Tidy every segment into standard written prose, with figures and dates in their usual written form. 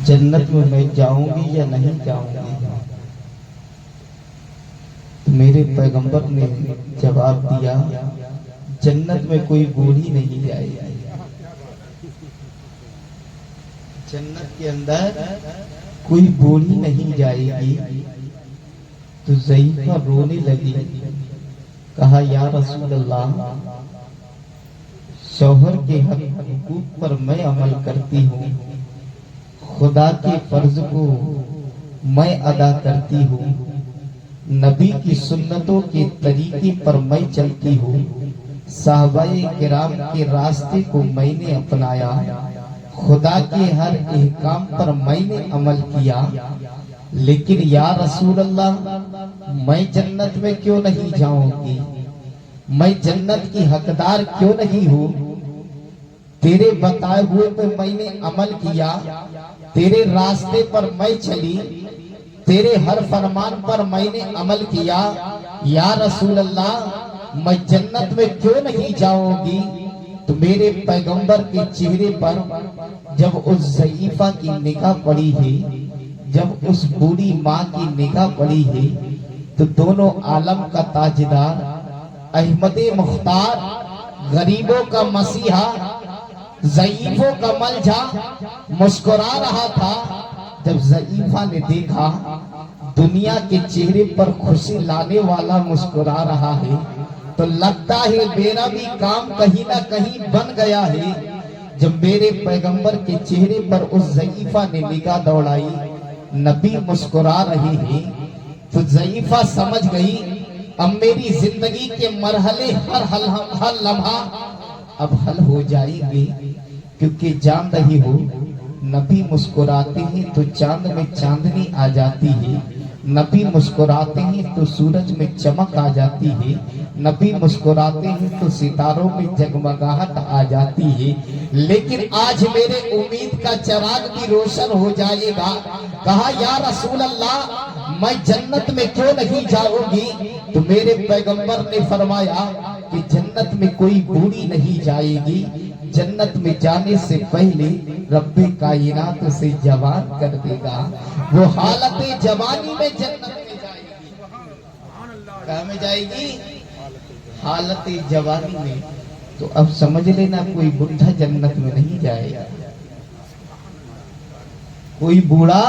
جنت میں میں جاؤں گی یا نہیں جاؤں گی؟ تو میرے پیغمبر نے جواب دیا جنت میں کوئی بوڑھی نہیں جائے گی، جنت کے اندر کوئی بوڑھی نہیں جائے گی۔ تو ضعیفہ رونے لگی، کہا یا رسول اللہ، شوہر کے حقوق پر میں عمل کرتی ہوں، خدا کے فرض کو میں ادا کرتی ہوں، نبی کی سنتوں کے طریقے پر میں چلتی ہوں، صحابہ کرام کے راستے کو میں نے اپنایا، خدا کے ہر احکام پر میں نے عمل کیا، لیکن یا رسول اللہ میں جنت میں کیوں نہیں جاؤں گی؟ میں جنت کی حقدار کیوں نہیں ہوں؟ تیرے بتائے ہوئے پہ میں نے عمل کیا، تیرے راستے پر میں چلی، تیرے ہر فرمان پر میں نے عمل کیا، یا رسول اللہ میں جنت میں کیوں نہیں جاؤں گی؟ تو میرے پیغمبر کے چہرے پر جب اس ضعیفہ کی نگاہ پڑی ہے، جب اس بوڑھی ماں کی نگاہ پڑی ہے، تو دونوں عالم کا تاجدار، احمد مختار، غریبوں کا مسیحا، ضعیفوں کا ملجا مسکرا رہا تھا۔ جب ضعیفہ نے دیکھا دنیا کے چہرے پر خوشی لانے والا مسکرا رہا ہے، تو لگتا ہے میرا بھی کام کہیں نہ کہیں بن گیا ہے۔ جب میرے پیغمبر کے چہرے پر اس ضعیفہ نے نگاہ دوڑائی، نبی مسکرا رہے ہیں، تو ضعیفہ سمجھ گئی اب میری زندگی کے مرحلے ہر لمحہ اب حل ہو جائیں گے، کیونکہ جان رہی ہو نبی مسکراتے ہیں تو چاند میں چاندنی آ جاتی ہے، نبی مسکراتے ہیں تو سورج میں چمک آ جاتی ہے، نبی مسکراتے ہیں تو ستاروں میں جگمگاہٹ آ جاتی ہے۔ لیکن آج میرے امید کا چراغ بھی روشن ہو جائے گا۔ کہا یا رسول اللہ میں جنت میں کیوں نہیں جاؤں گی؟ تو میرے پیغمبر نے فرمایا کہ جنت میں کوئی بوڑھی نہیں جائے گی، جنت میں جانے سے پہلے رب کائنات سے جوان کر دے گا، وہ حالت جوانی میں جنت میں جائے گی۔ کہاں میں جائے گی؟ حالت جوانی میں۔ تو اب سمجھ لینا کوئی بوڑھا جنت میں نہیں جائے گا، کوئی بوڑھا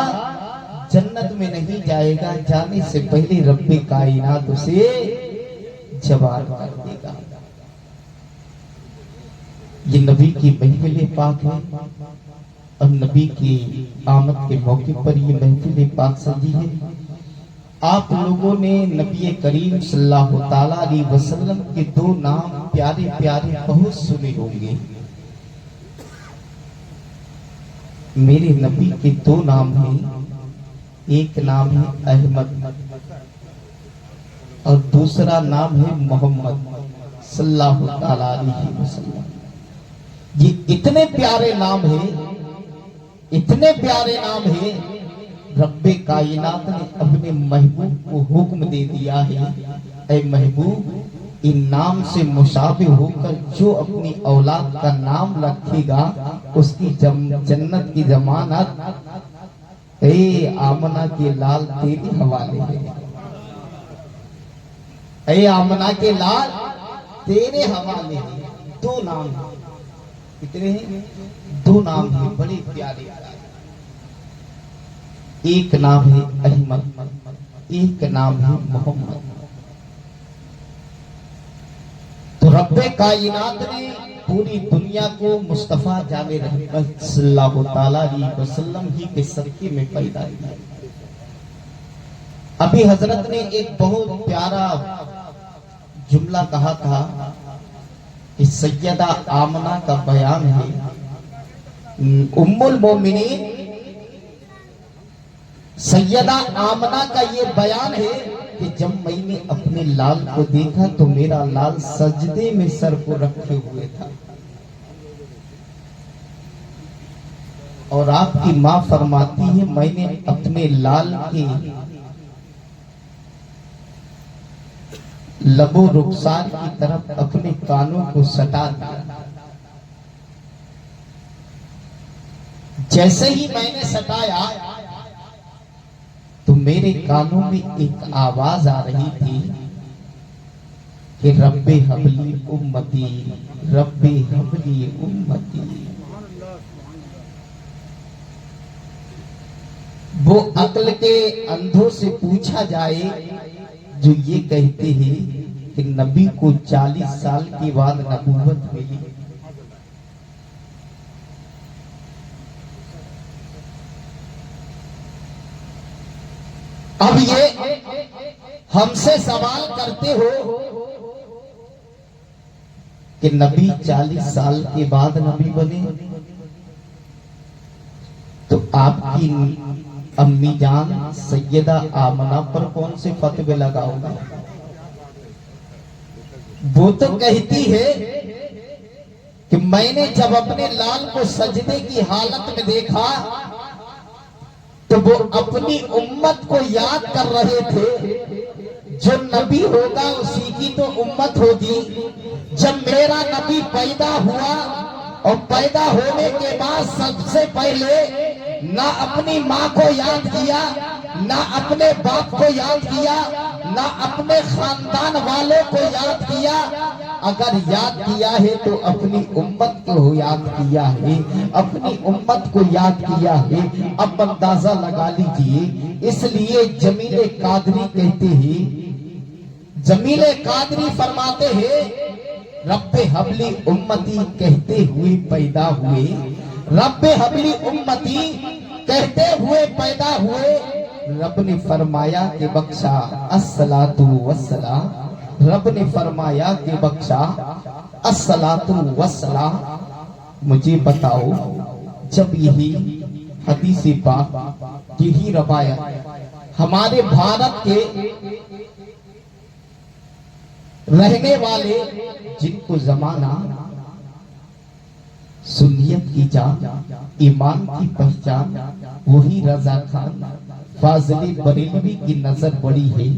جنت میں نہیں جائے گا، جانے سے پہلے رب کائنات سے جوان کر دے گا۔ یہ نبی کی محفل پاک ہے، اور نبی کی آمد کے موقع پر یہ محفل پاک سجی ہے۔ آپ لوگوں نے نبی کریم صلی اللہ تعالیٰ علیہ وسلم کے دو نام پیارے پیارے بہت سنے ہوں گے۔ میرے نبی کے دو نام ہیں، ایک نام ہے احمد اور دوسرا نام ہے محمد صلی اللہ تعالیٰ علیہ وسلم۔ یہ اتنے پیارے نام ہیں، اتنے پیارے نام ہیں، رب کائنات نے اپنے محبوب کو حکم دے دیا ہے، اے محبوب ان نام سے مشابہ ہو کر جو اپنی اولاد کا نام رکھے گا اس کی جنت کی ضمانت اے آمنہ کے لال تیرے حوالے ہے، اے آمنہ کے لال تیرے حوالے ہے۔ دو نام ہیں، کتنے ہیں؟ دو نام ہیں بڑے پیارے، ایک نام ہے احمد، ایک نام ہے محمد۔ تو رب کائنات نے پوری دنیا کو مصطفیٰ جامع رحمت صلی اللہ تعالیٰ علیہ وسلم ہی کے صدقے میں پیدا کیا۔ ابھی حضرت نے ایک بہت پیارا جملہ کہا تھا کہ سیدہ آمنہ کا بیان ہے، ام المومنین سیدہ آمنہ کا یہ بیان ہے کہ جب میں نے اپنے لال کو دیکھا تو میرا لال سجدے میں سر کو رکھے ہوئے تھا، اور آپ کی ماں فرماتی ہے میں نے اپنے لال کے لب و رخسار کی طرف اپنے کانوں کو سٹا دیا، जैसे ही मैंने सटाया तो मेरे कानों में एक आवाज आ रही थी कि रब्बे हबली उम्मती, रब्बे हबली उम्मती। वो अक्ल के अंधों से पूछा जाए जो ये कहते हैं कि नबी को 40 साल के बाद नबूवत मिली। अब ये हमसे सवाल करते हो कि नबी 40 साल के बाद नबी बने, तो आपकी अम्मी जान सैयदा आमना पर कौन से फतवे लगाओगे? वो तो कहती है कि मैंने जब अपने लाल को सजदे की हालत में देखा तो वो अपनी उम्मत को याद कर रहे थे। जो नबी होगा उसी की तो उम्मत होगी। जब मेरा नबी पैदा हुआ और पैदा होने के बाद सबसे पहले ना अपनी माँ को याद किया, ना अपने बाप को याद किया, ना अपने खानदान वालों को याद किया। अगर याद किया है तो अपनी उम्मत को याद किया है, अपनी उम्मत को याद किया है। अब अंदाजा लगा लीजिए। इसलिए जमीले कादरी कहते हैं, जमीले कादरी फरमाते हैं रब्बे हबली उम्मती कहते हुए पैदा हुए, रब्बे हबली उम्मती कहते हुए पैदा हुए। रब ने फरमाया कि बख्शा अस्सलातु वस्सलाम, रब ने फरमाया कि बख्शा अस्सलातु वस्सलाम। मुझे बताओ, जब यही हदीस पाक, यही रवायत हमारे भारत के रहने वाले जिनको जमाना सुन्नियत की जान, ईमान की पहचान, वही रजा खान फाजिल बरेलवी की नजर बड़ी है,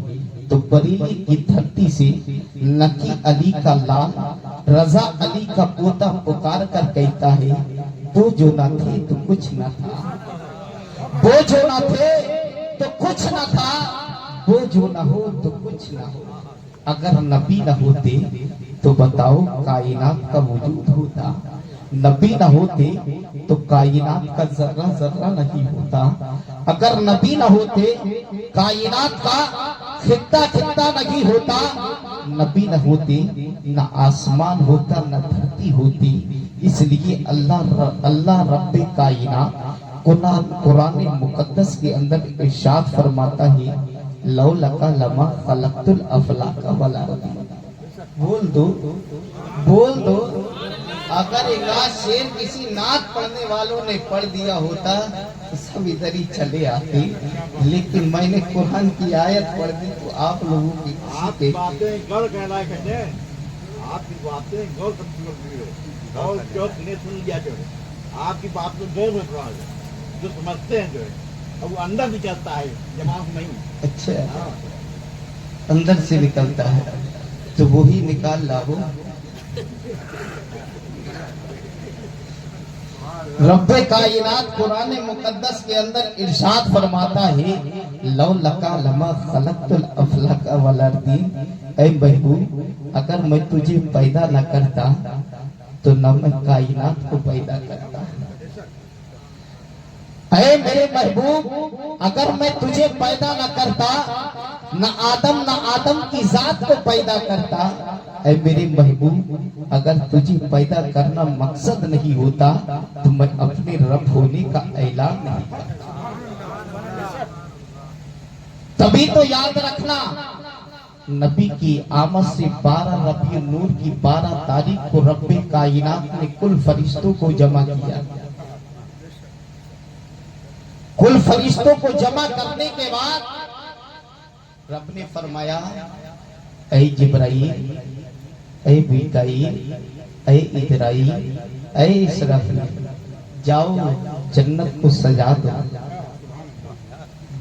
तो बरेली की धरती से नकी अली का लाल रजा अली का पोता पुकार कर कहता है, वो जो न थे तो कुछ न था, वो जो न थे तो कुछ न था, वो जो न हो तो कुछ न हो। अगर नबी न होते तो बताओ कायनात का वजूद होता, नबी न होते तो कायनात का जर्रा जर्रा नहीं होता। अगर नबी न होते कायनात का खित्ता खित्ता नहीं होता, नबी न होते न आसमान होता न धरती होती। इसलिए अल्लाह रब्बे कायनात कुरान मुकद्दस के अंदर इरशाद फरमाता है, लौ लका लमा खलक़तुल अफलाक वल अर्द। बोल दो, बोल दो। अगर एक शेर किसी नात पढ़ने वालों ने पढ़ दिया होता तो सब इधर ही चले आते, लेकिन मैंने कुरान की आयत पढ़ दी तो आप लोगों की आपकी बातें गौर कहलाए कहते हैं, आपकी बातें गौर और जो सुन लिया जो है आपकी बात को गौर में पड़ा जो समझते हैं जो है, अब वो अंदर भी चलता है, दिमाग नहीं। अच्छा, अंदर से निकलता है तो वो ही निकाल लाओ। रब्बे कायनात कुरान मुकद्दस के अंदर इरशाद फरमाता है, लौ लका लमा खलक़तुल अफलाक वल अर्द। ऐ महबूब, अगर मैं तुझे पैदा न करता तो न मैं कायनात को पैदा करता। ऐ मेरे महबूब, अगर मैं तुझे पैदा न करता, न आदम की जात को पैदा करता। ऐ मेरे महबूब, अगर तुझे पैदा करना मकसद नहीं होता तो मैं अपने रब होने का ऐलान नहीं करता। तभी तो याद रखना, नबी की आमद से 12 रबी नूर की 12 तारीख को रब्बे कायनात ने कुल फरिश्तों को जमा किया। कुल फरिश्तों को जमा करने के बाद रब ने फरमाया, ऐ जिब्राइल, ऐ मीकाईल, ऐ इजराइल, ऐ इसराफील, जाओ जन्नत को सजा दो।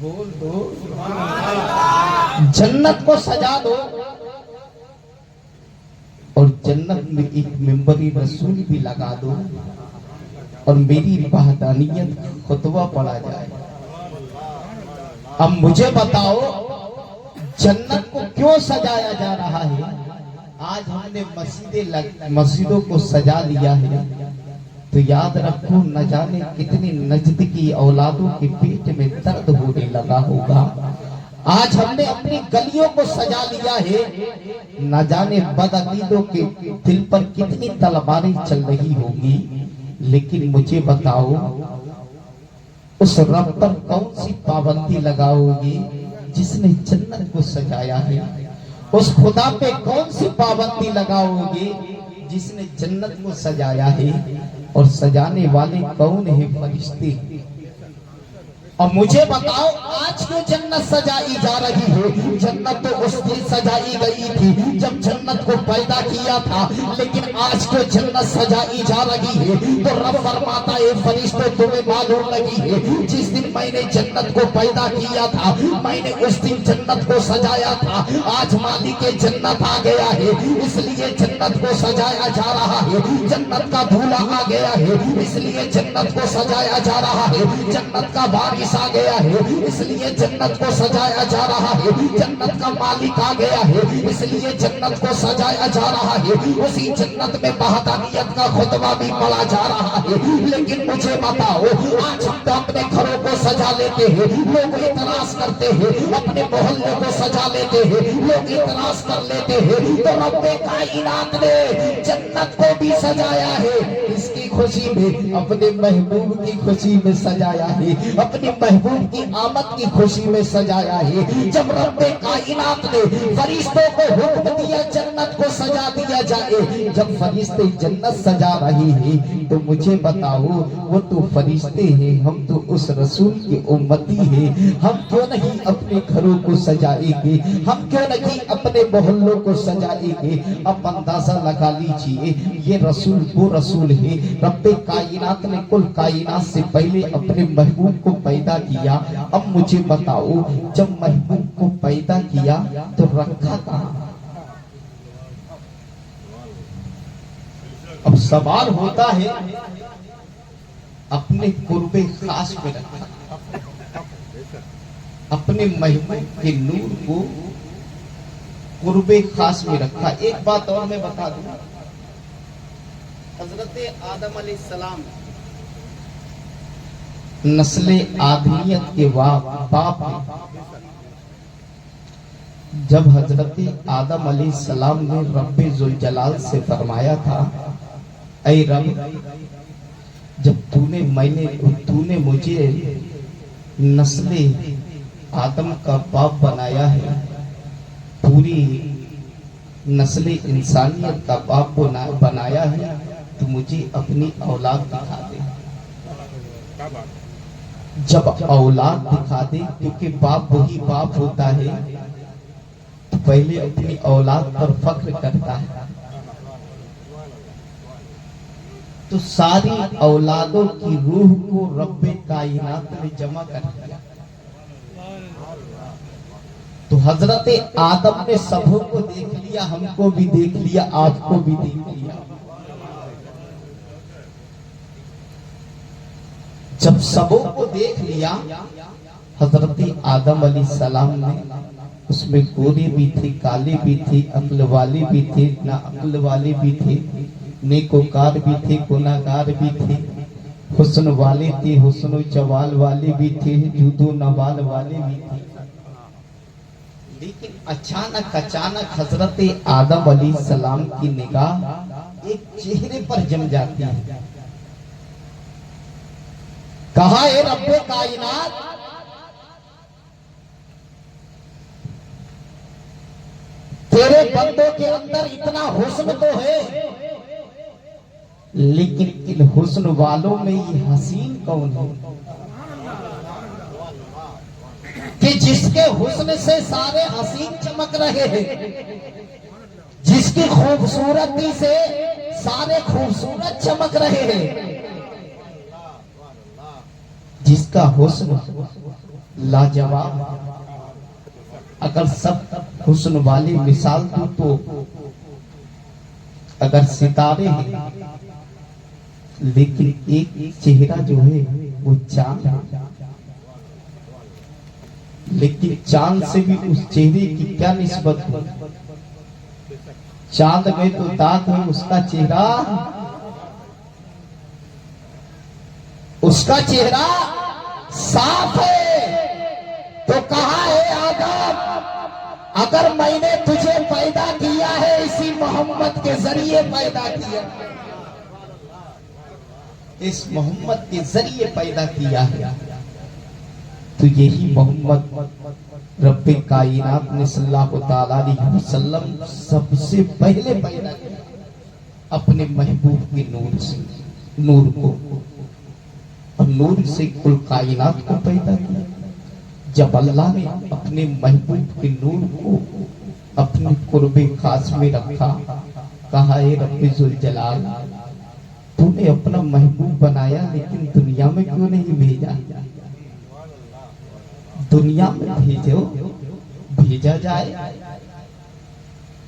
बोल दो, जन्नत को सजा दो। और जन्नत में एक मिंबरी रसूल भी लगा दो। اور میری وحدانیت کا خطبہ پڑھا جائے۔ اب مجھے بتاؤ جنت کو کیوں سجایا جا رہا ہے؟ آج ہم نے مسجدوں کو سجا لیا ہے تو یاد رکھو نہ جانے کتنی نزدیکی اولادوں کے پیٹ میں درد ہونے لگا ہوگا۔ آج ہم نے اپنی گلیوں کو سجا لیا ہے، نہ جانے بدعقیدوں کے دل پر کتنی تلواریں چل رہی ہوگی۔ لیکن مجھے بتاؤ اس رب پر کون سی پابندی لگاؤ گی جس نے جنت کو سجایا ہے؟ اس خدا پہ کون سی پابندی لگاؤ گے جس نے جنت کو سجایا ہے؟ اور سجانے والے کون ہیں؟ فرشتے۔ اور مجھے بتاؤ آج کیوں جنت سجائی جا رہی ہے؟ جنت تو اس دن سجائی گئی تھی جب جنت کو پیدا کیا تھا، لیکن آج کیوں جنت سجائی جا رہی ہے؟ تو رب فرماتا ہے فرشتوں تمہیں معلوم نہیں ہے جس دن میں نے جنت کو پیدا کیا تھا میں نے اس دن جنت کو سجایا تھا۔ آج مالک جنت آ گیا ہے اس لیے جنت کو سجایا جا رہا ہے۔ جنت کا دھولا آ گیا ہے اس لیے جنت کو سجایا جا رہا ہے۔ جنت کا بارش آ گیا ہے اس لیے جنت کو سجایا جا رہا ہے۔ جنت کا مالک آ گیا ہے اس لیے جنت کو سجایا جا رہا ہے۔ اسی جنت میں وحدانیت کا خطبہ بھی پڑھا جا رہا ہے۔ لیکن مجھے بتاؤ آج ہم تو اپنے گھروں کو سجا لیتے ہیں، لوگ اعتراض کرتے ہیں، اپنے محلے کو سجا لیتے ہیں، لوگ اعتراض کر لیتے ہیں، تو رب کائنات نے جنت کو بھی سجایا ہے اس کی خوشی میں، اپنے محبوب کی خوشی میں سجایا ہے، اپنے محبوب کی آمد کی خوشی میں سجایا ہے۔ جب رب کائنات نے فرشتوں کو حکم دیا جنت کو سجا دیا جائے، جب فرشتے جنت سجا رہے ہیں تو مجھے بتاؤ وہ تو فرشتے ہیں، ہم تو اس رسول کے امتی ہیں، ہم کیوں نہیں اپنے گھروں کو سجائیں گے؟ ہم کیوں نہیں اپنے محلوں کو سجائیں گے؟ اب اندازہ لگا لیجئے یہ رسول وہ رسول ہے رب کائنات نے کل کائنات سے پہلے اپنے محبوب کو پیدا کیا۔ اب مجھے بتاؤ جب محبوب کو پیدا کیا تو رکھا کہاں؟ اب سوال ہوتا ہے اپنے قرب خاص میں رکھا، اپنے محبوب کے نور کو قرب خاص میں رکھا۔ ایک بات اور میں بتا دوں، حضرت آدم علیہ السلام نسل آدمیت کے باپ ہیں۔ جب حضرت آدم علیہ السلام نے رب ذوالجلال سے فرمایا تھا اے رب جب تو نے مجھے نسل آدم کا باپ بنایا ہے، پوری نسل انسانیت کا باپ بنایا ہے، تو مجھے اپنی اولاد دکھا دے۔ جب اولاد دکھا دے کیونکہ باپ وہی باپ ہوتا ہے تو پہلے اپنی اولاد پر فخر کرتا ہے، تو ساری اولادوں کی روح کو رب کائنات نے جمع کر دیا۔ تو حضرت آدم نے سبوں کو دیکھ لیا، ہم کو بھی دیکھ لیا، آپ کو بھی دیکھ لیا۔ جب سبوں کو دیکھ لیا حضرت آدم علیہ السلام نے، اس میں گورے بھی تھے، کالے بھی تھے، عقل والے بھی تھے، نا عقل والے بھی تھے، نیکوکار بھی تھے، گناہگار بھی تھے، حسن والے تھے، حسن و جوال والے بھی تھے، جود و نوال والے بھی تھے۔ لیکن اچانک حضرت آدم علیہ السلام کی نگاہ ایک چہرے پر جم جاتی ہے۔ کہا اے رب کائنات تیرے بندوں کے اندر اتنا حسن تو ہے، لیکن ان حسن والوں میں یہ حسین کون ہے کہ جس کے حسن سے سارے حسین چمک رہے ہیں، جس کی خوبصورتی سے سارے خوبصورت چمک رہے ہیں، جس کا حسن لاجواب۔ اگر سب حسن والی مثال تو اگر ستارے ہیں लेकिन एक चेहरा जो है वो चांद है, लेकिन चांद से भी उस चेहरे की क्या निस्बत हो। चांद में तो दाग है, उसका चेहरा साफ है। तो कहा है आदम, अगर मैंने तुझे पैदा किया है इसी मोहम्मद के जरिए पैदा किया, इस मोहम्मद के जरिए पैदा किया है, तो यही मोहम्मद रब्बे कायनात ने सल्लल्लाहु ताला अलैहि वसल्लम सबसे पहले पैदा किया अपने महबूब के नूर से, नूर को, और नूर से कुल कायनात को पैदा किया। जब अल्लाह ने अपने महबूब के नूर को अपने कुर्बे खास में रखा, कहा है रब्बे जुल जलाल, तूने अपना महबूब बनाया लेकिन दुनिया में क्यों नहीं भेजा, दुनिया में भेजो, भेजा जाए।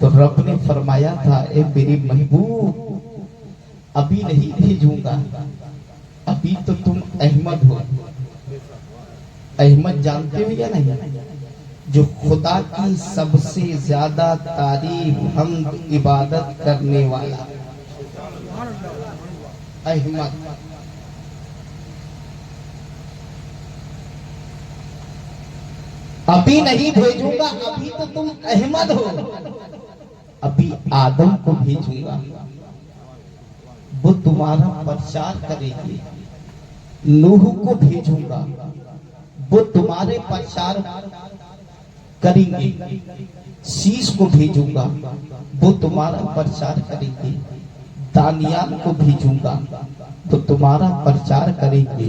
तो रब ने फरमाया था, ए मेरे महबूब अभी नहीं भेजूंगा, अभी तो तुम अहमद हो। अहमद जानते हो या नहीं, जो खुदा की सबसे ज्यादा तारीफ हमद इबादत करने वाला अहमद। अभी नहीं भेजूंगा, अभी तो तुम अहमद हो, अभी आदम को भेजूंगा, वो तुम्हारा प्रचार करेंगे। नूह को भेजूंगा, वो तुम्हारे प्रचार करेंगे। शीश को भेजूंगा, वो तुम्हारा प्रचार करेंगे। दानियाल को भेजूंगा, तो तुम्हारा प्रचार करेंगे।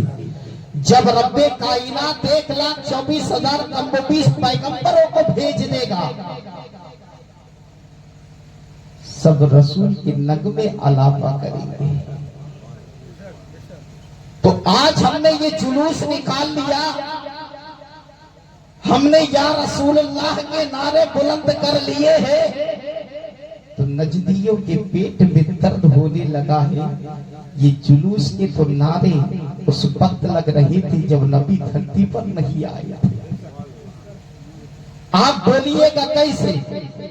जब रब्बे कायनात 1,24,000 कम-ओ-बीस पैगंबरों को भेज देगा, सब रसूल के नगमे अलावा करेंगे। तो आज हमने ये जुलूस निकाल लिया, हमने या रसूलुल्लाह के नारे बुलंद कर लिए हैं, तो नजदियों के पेट में दर्द होने लगा है। ये जुलूस के तो नारे उस वक्त लग रहे थे जब नबी धरती पर नहीं आया। आप बोलिएगा कैसे?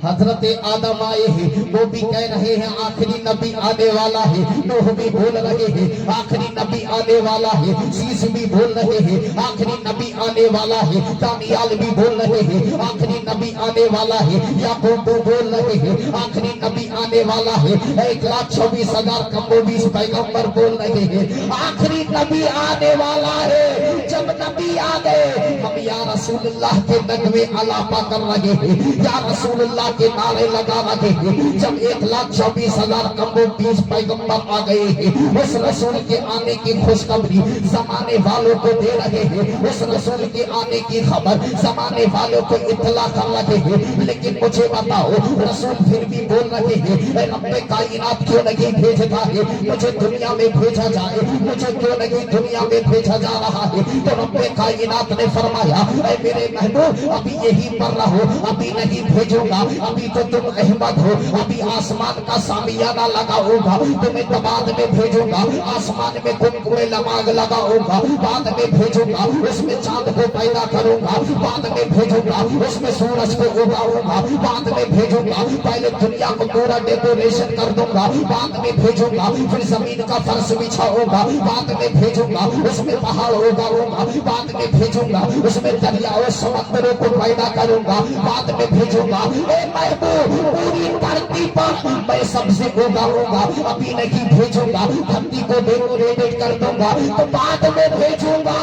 हजरत आदम आए हैं, वो भी कह रहे हैं आखिरी नबी आने वाला है। नूह भी बोल रहे हैं आखिरी नबी आने वाला है। शीश भी बोल रहे हैं आखिरी नबी आने वाला है। दानियाल भी बोल रहे हैं आखिरी नबी आने वाला है। याकूब बोल रहे हैं आखिरी नबी आने वाला है। 1,24,000 कम-ओ-बीस पैगंबर बोल रहे हैं आखिरी नबी आने वाला है। जब नबी आ गए, हम या रसूलुल्लाह के नगमे अलापा कर रहे हैं, या रसूलुल्लाह के नारे लगा रहे हैं। जब 1,24,000 कम-ओ-बीस पैगंबर आ गए हैं, उस रसूल के आने की खुशखबरी जमाने वालों को दे रहे हैं। उस रसूल के आने की खबर जमाने वालों को इत्तला कर रहे हैं। लेकिन मुझे बताओ, रसूल फिर भी बोल रहे हैं रब्बे कायनात क्यों नहीं भेजता है, मुझे दुनिया में भेजा जाए, मुझे क्यों नहीं दुनिया में भेजा जा रहा है। तो रब्बे कायनात ने फरमाया, ऐ मेरे महबूब अभी यही पर रहो, अभी नहीं भेजूंगा, अभी तो तुम अहमद हो, अभी आसमान का सामियाना लगा होगा, तुम्हें तो बाद में भेजूंगा। आसमान में कुमकुम लमाग लगा होगा, बाद में भेजूंगा। उसमें चांद को पैदा करूंगा, बाद में भेजूंगा। उसमें सूरज को उगाऊंगा, बाद में भेजूंगा। पहले दुनिया को पूरा डेकोरेशन कर दूंगा, बाद में भेजूंगा। फिर जमीन का फर्श बिछाऊंगा, बाद में भेजूंगा। उसमें पहाड़ उगाऊंगा, बाद में भेजूंगा। उसमें दरियाओं समुद्रों को पैदा करूंगा, बाद में भेजूंगा। ए महबूब पूरी धरती पर मैं सबसे उगाऊंगा, अभी नहीं भेजूंगा। धरती को डेकोरेटेड कर दूंगा, तो बाद में भेजूंगा।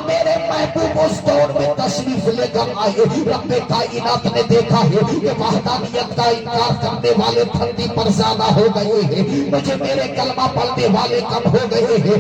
मेरे महबूब उस दौर में तशरीफ लेकर आए। रब्बे कायनात ने देखा है कि वहदानियत का इनकार करने वाले धरती पर ज्यादा हो गए हैं, मुझे मेरे कलमा पढ़ने वाले कम हो गए हैं,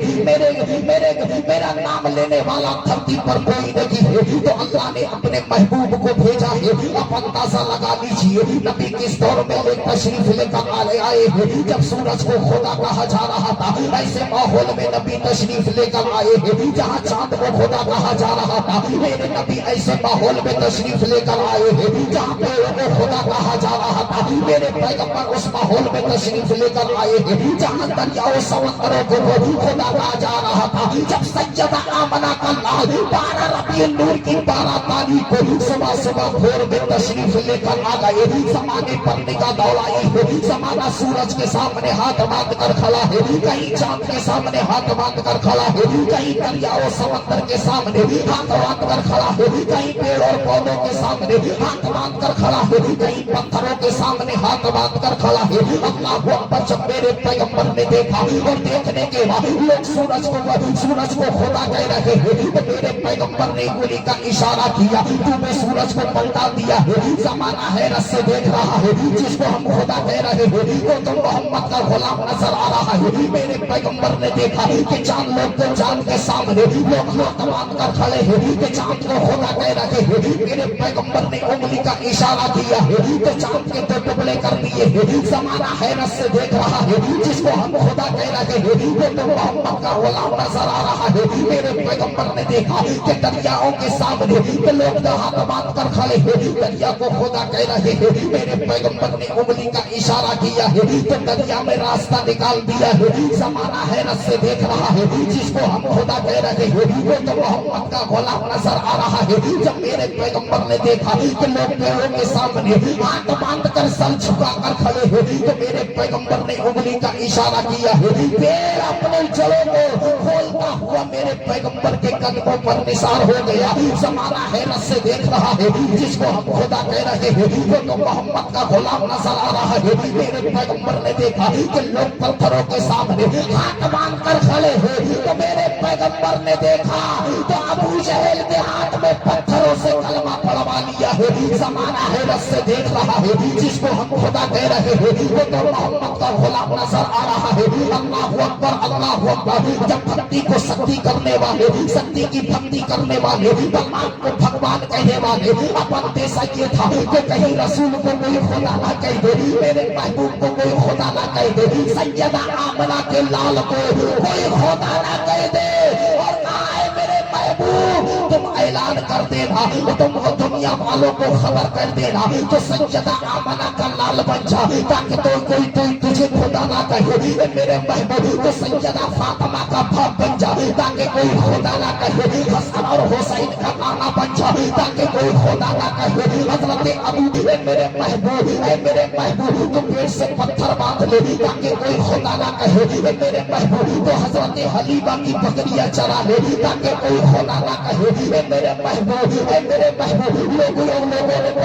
मेरा नाम लेने वाला धरती पर कोई नहीं है। तो अल्लाह ने अपने महबूब को भेजा है। अब अंदाजा लगा लीजिए नबी किस दौर में एक तशरीफ लेकर आए हैं जब सूरज को खुदा कहा जा रहा था। ऐसे माहौल में नबी तशरीफ लेकर आए हैं जहाँ चांद को खुदा कहा जा रहा था। मेरे नबी ऐसे माहौल में तशरीफ लेकर आए हैं जहाँ पेड़ों को खुदा कहा जा रहा था। मेरे पैगंबर उस माहौल में तशरीफ लेकर आए हैं जहाँ दरियाओं समंदरों को खुदा कहा जा रहा था। जब सैयदा आमना का लाल 12 रबीउल नूर की 12 तारीख को सुबह सुबह भोर में तशरीफ लेकर आ गए। ज़माने पर निगाह दौड़ाई है। ज़माना सूरज के सामने हाथ बांध कर खड़ा है, कहीं चांद के सामने हाथ बांध कर खड़ा है, कहीं दरियाओं समंदर के सामने हाथ बांध कर खड़ा है, कहीं पेड़ और पौधों के सामने हाथ बांध कर खड़ा है, कहीं पत्थरों के सामने हाथ बांध कर खड़ा है। अल्लाह अकबर। जब मेरे पैगंबर ने देखा और देखने के बाद लोग सूरज को खुदा कह रहे हैं तो मेरे पैगंबर ने उंगली का इशारा किया, तूने सूरज को पलटा दिया है। ज़माना हैरत से देख रहा है, जिसको हम खुदा कह रहे हैं वो तो मोहम्मद का गुलाम नजर आ रहा है। मेरे पैगंबर ने देखा कि चांद के सामने लोग हाथ बांध कर खड़े हैं कि चांद को खुदा कह रहे हैं। मेरे पैगंबर ने उंगली का इशारा किया है तो चांद के दो टुकड़े कर दिए हैं। ज़माना हैरत से देख रहा है, जिसको हम खुदा कह रहे हैं वो तो मोहम्मद का गुलाम नजर आ रहा है। मेरे पैगंबर ने देखा कि दरियाओं के सामने तो लोग हाथ बांध कर खड़े हैं, दरिया को खुदा कह रहे हैं। मेरे पैगंबर ने उंगली का इशारा किया है तो दरिया में रास्ता निकाल दिया है। ज़माना हैरत से देख रहा है, जिसको हम खुदा कह रहे हैं वो तो मोहम्मद का गुलाम नजर आ रहा है। जब मेरे पैगंबर ने देखा कि लोग पेड़ों के सामने हाथ बांध कर सर झुका कर खड़े हैं तो मेरे पैगंबर ने उंगली का इशारा किया है। पेड़ अपने जड़ों को खोलता हुआ मेरे पैगंबर के कदमों पर निसार हो गया। ज़माना हैरत से देख रहा है, जिसको हम खुदा कह रहे हैं वो तो मोहम्मद का गुलाम नजर आ रहा है। मेरे पैगंबर ने देखा कि लोग पत्थरों के सामने हाथ बांध कर खड़े हैं तो मेरे पैगंबर ने देखा तो अबू जहल के हाथ में पत्थरों से कलमा पढ़वा लिया है। ज़माना हैरत से देख रहा है, जिसको हम खुदा कह रहे हैं वो तो मोहम्मद का गुलाम नजर आ रहा है। अल्लाह अकबर, अल्लाह अकबर। जब भक्ति को शक्ति करने वाले, शक्ति की भक्ति करने वाले, भगवान को भगवान कहने वाले अपन देशा ये था कि कहीं रसूल को कोई खुदा ना कह दे, मेरे महबूब को कोई खुदा ना कह दे, सैयदा आमना के लाल को कोई खुदा ना कह दे। और कहा है मेरे महबूब तुम ऐलान कर देना, तुम दुनिया वालों को खबर कर देना तो सैयदा आमना का लाल बन जा, ताकि तो कोई तुझे खुदा ना कहे। मेरे महबूब तो सैयदा फातिमा का बाप बन जा, ताकि कोई खुदा ना कहे। हसन और हुसैन का नाना बन जा, ताकि कोई खुदा ना कहे। हजरत अबू मेरे महबूब तो पेट से पत्थर बांध ले, ताकि कोई खुदा ना कहे। मेरे महबूब तो हजरत हलीमा की बकरियां चरा ले, ताकि कोई खुदा ना कहे। मेरे महबूब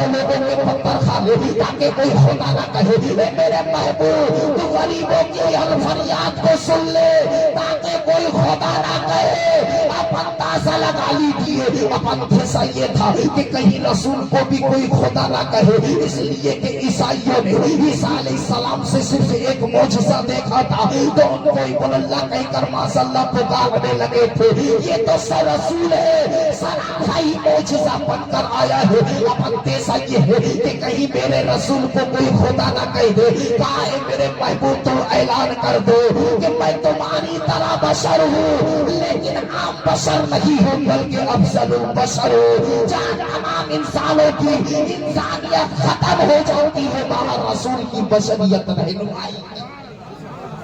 लोगों के पत्थर खा ले, ताकि कोई खुदा ना कहे। मेरे महबूब तो गरीबों की हर फरियाद को सुन ले, ताकि कोई खुदा ना कहे। आप अंदाजा लगा लीजिए, अपन फंसा ये था कि कहीं रसूल को भी कोई खुदा ना कहे, इसलिए कि ईसाइयों ने ईसा अलैहिस्सलाम से सिर्फ एक मौजज़ा देखा था तो उनको इब्नुल्लाह कहकर माशाअल्लाह पुकारने लगे थे। ये तो सर रसूल है, सराफाई मौजज़ा बनकर आया है। अब अंदेशा ये है कि कहीं मेरे रसूल को कोई खुदा ना कह दे। कहा है मेरे महबूब तो ऐलान कर दो कि मैं तुम्हारी तरह बशर हूँ, लेकिन आम बशर नहीं हूँ बल्कि अफजलुल बशर हूँ। जहाँ तमाम इंसानों की इंसानियत खत्म हो जाती है, वहाँ रसूल की बशरियत रहनुमाई।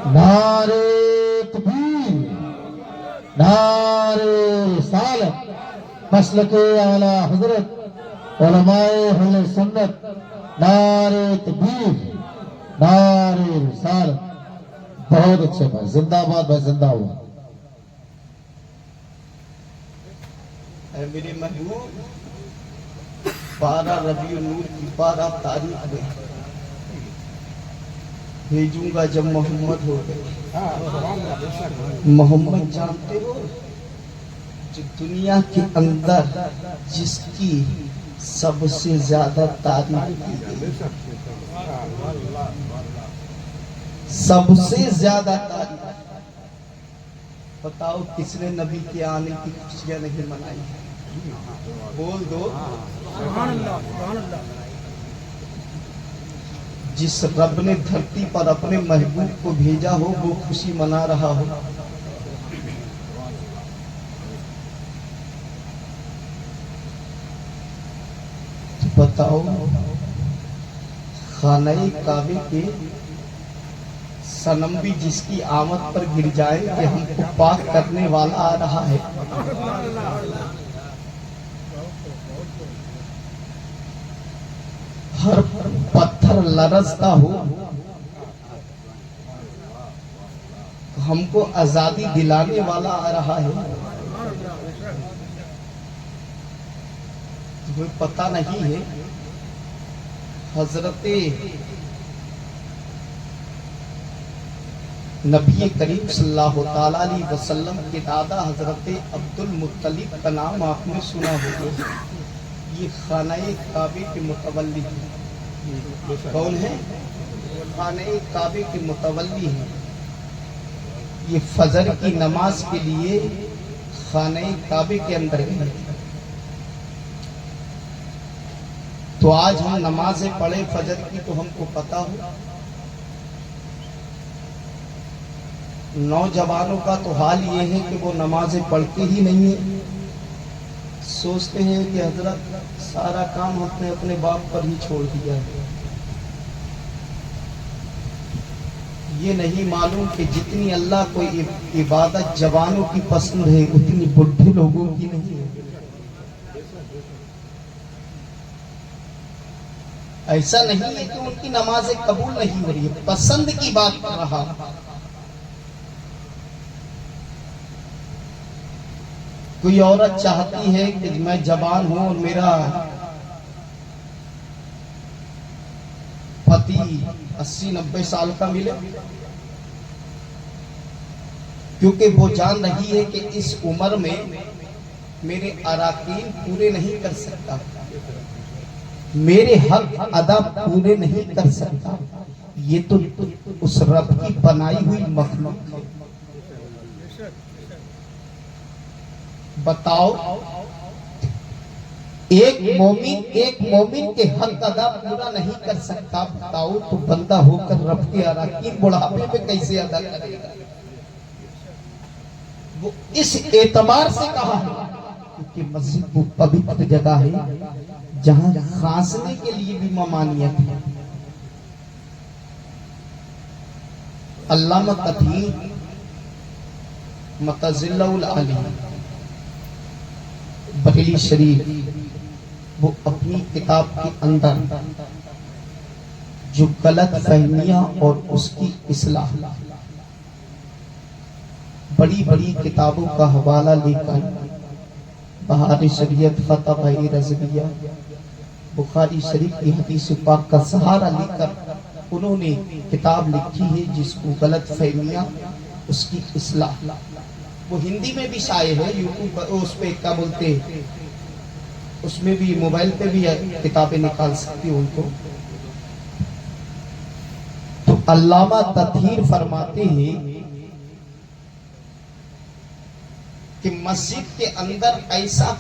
नारे तकबीर, नारे रिसालत, मसलके आला हजरत, उलमाए अहले सुन्नत, नारे तकबीर, नारे रिसालत। बहुत अच्छे भाई, जिंदाबाद भाई, जिंदाबाद। मेरे महबूब 12 रबीउल नूर की 12 तारीख में भेजूंगा जब मोहम्मद हो गए। मोहम्मद जानते हो जो दुनिया के अंदर जिसकी सबसे ज्यादा तारीफ की गई, सबसे ज्यादा तारीफ। बताओ किसने नबी के आने की खुशियां नहीं मनाई? بول دو جس رب نے دھرتی پر اپنے محبوب کو بھیجا ہو وہ خوشی منا رہا ہو. بتاؤ خانہ کعبے کے صنم بھی جس کی آمد پر گر جائے کہ ہم کو پاک کرنے والا آ رہا ہے. ہر پتھر لرزتا ہو ہم کو آزادی دلانے والا آ رہا ہے. تمہیں پتہ نہیں ہے حضرت نبی کریم صلی اللہ تعالی علیہ وسلم کے دادا حضرت عبد المطلب کا نام آپ نے سنا ہوگا. یہ خانہ کعبے کے متولی ہیں. کون ہے؟ خانہ کعبے کے متولی ہیں. یہ فجر کی نماز کے لیے خانہ کعبے کے اندر گئے. تو آج ہم نمازیں پڑھیں فجر کی تو ہم کو پتا ہو. نوجوانوں کا تو حال یہ ہے کہ وہ نمازیں پڑھتے ہی نہیں ہیں. سوچتے ہیں کہ حضرت سارا کام ہم نے اپنے باپ پر ہی چھوڑ دیا ہے. یہ نہیں معلوم کہ جتنی اللہ کو عبادت جوانوں کی پسند ہے اتنی بڈھے لوگوں کی نہیں ہے. ایسا نہیں ہے کہ ان کی نمازیں قبول نہیں ہو رہی ہے، پسند کی بات کر رہا. کوئی عورت چاہتی ہے کہ میں جوان ہوں اور میرا پتی 80-90 سال کا ملے، کیونکہ وہ جان رہی ہے کہ اس عمر میں میرے اراکین پورے نہیں کر سکتا، میرے حق ادا پورے نہیں کر سکتا. یہ تو اس رب کی بنائی ہوئی مخلوق ہے. بتاؤ ایک مومن کے حق ادا پورا نہیں کر سکتا، بتاؤ تو بندہ ہو کر رب کے اراکین بڑھاپے میں کیسے ادا کرے گا؟ وہ اس اعتبار سے کہا ہے کیونکہ مسجد وہ پوتر جگہ ہے جہاں خاصنے کے لیے بھی ممانعت ہے. علامہ تطہیر متزلہ العالی بریلی شریف وہ اپنی کتاب کے اندر جو غلط فہمیاں اور اس کی اصلاح بڑی بڑی کتابوں کا حوالہ لے کر بہار شریعت فتح رضویہ بخاری شریف کی حدیث پاک کا سہارا لے کر انہوں نے کتاب لکھی ہے جس کو غلط فہمیاں اس کی اصلاح. وہ ہندی میں بھی شائع ہے، یوٹیوب پر اس پہ کیا بولتے ہیں، اس میں بھی موبائل پہ بھی کتابیں نکال سکتی ہو ان کو. تو علامہ تطہیر فرماتے ہیں کہ مسجد کے اندر ایسا